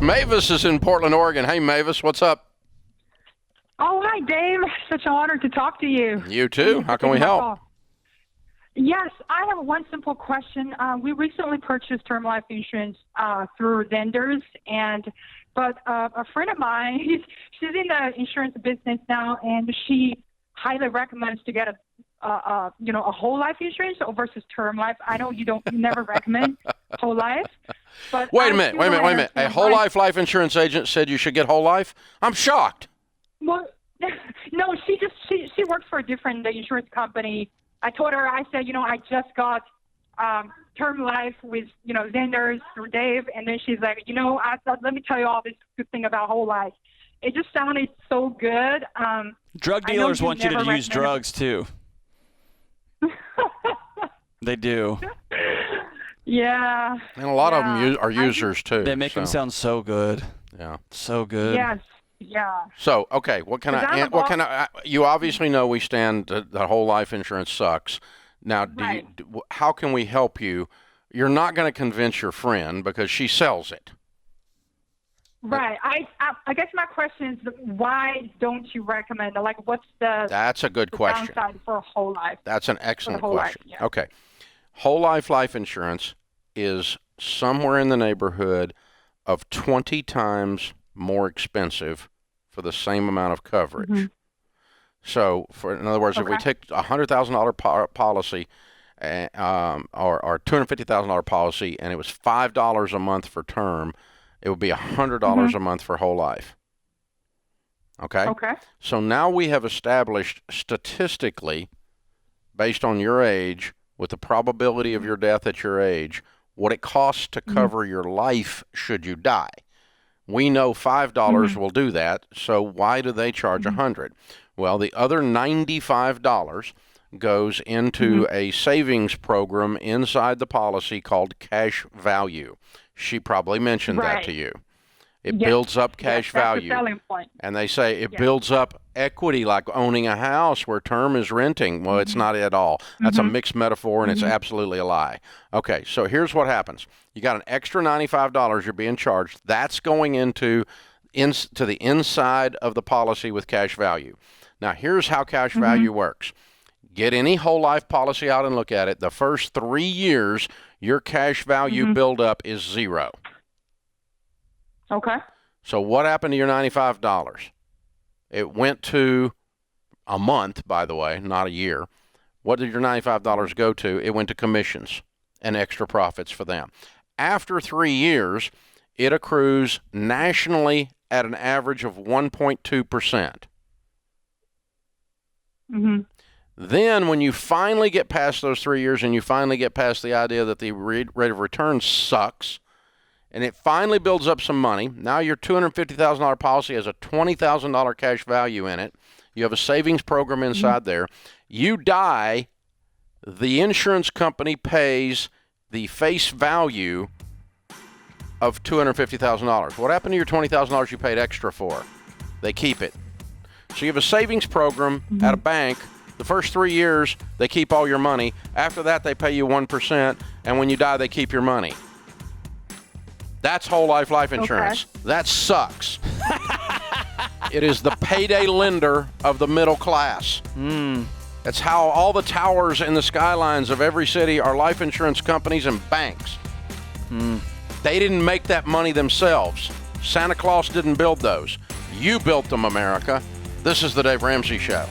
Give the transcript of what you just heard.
Mavis is in Portland, Oregon. Hey, Mavis, what's up? Oh, hi, Dave. Such an honor to talk to you. You too. How can we help? Yes, I have one simple question. We recently purchased term life insurance through vendors, but a friend of mine, she's in the insurance business now, and she highly recommends to get a whole life insurance versus term life. I know you never recommend whole life, but wait a minute. A whole life insurance agent said you should get whole life? I'm shocked. Well, no, she works for a different insurance company. I told her, I said, I just got term life with, vendors through Dave. And then she's like, I thought, let me tell you all this good thing about whole life. It just sounded so good. Drug dealers want you to use drugs, too. They do. Yeah. And a lot of them are users, too. They make them sound so good. Yeah. So good. Yes. Yeah. So, okay, you obviously know we stand that whole life insurance sucks. Now, how can we help you? You're not going to convince your friend because she sells it. Right. I guess my question is, why don't you recommend it? Like, what's That's a good question. Downside for whole life? That's an excellent question. Life, yeah. Okay. Whole life insurance is somewhere in the neighborhood of 20 times more expensive for the same amount of coverage. Mm-hmm. So, in other words, if we take a $100,000 policy or $250,000 policy, and it was $5 a month for term, it would be $100 a month for whole life. Okay? Okay. So now we have established statistically, based on your age, with the probability of your death at your age, what it costs to cover your life should you die. We know $5 will do that, so why do they charge $100? Well, the other $95 goes into a savings program inside the policy called cash value. She probably mentioned that to you. It builds up cash value. That's the selling point. And they say it builds up equity like owning a house where term is renting. Well, it's not at all. That's a mixed metaphor, and it's absolutely a lie. Okay, so here's what happens. You got an extra $95 you're being charged. That's going into the inside of the policy with cash value. Now, here's how cash value works. Get any whole life policy out and look at it. The first 3 years, your cash value buildup is zero. Okay. So what happened to your $95? It went to a month, by the way, not a year. What did your $95 go to? It went to commissions and extra profits for them. After 3 years, it accrues nationally at an average of 1.2%. Then when you finally get past those 3 years and you finally get past the idea that the rate of return sucks, and it finally builds up some money, now your $250,000 policy has a $20,000 cash value in it. You have a savings program inside there. You die, the insurance company pays the face value of $250,000. What happened to your $20,000 you paid extra for? They keep it. So you have a savings program at a bank. The first 3 years, they keep all your money. After that, they pay you 1%, and when you die, they keep your money. That's whole life insurance. Okay. That sucks. It is the payday lender of the middle class. That's how all the towers in the skylines of every city are life insurance companies and banks. They didn't make that money themselves. Santa Claus didn't build those. You built them, America. This is the Dave Ramsey Show.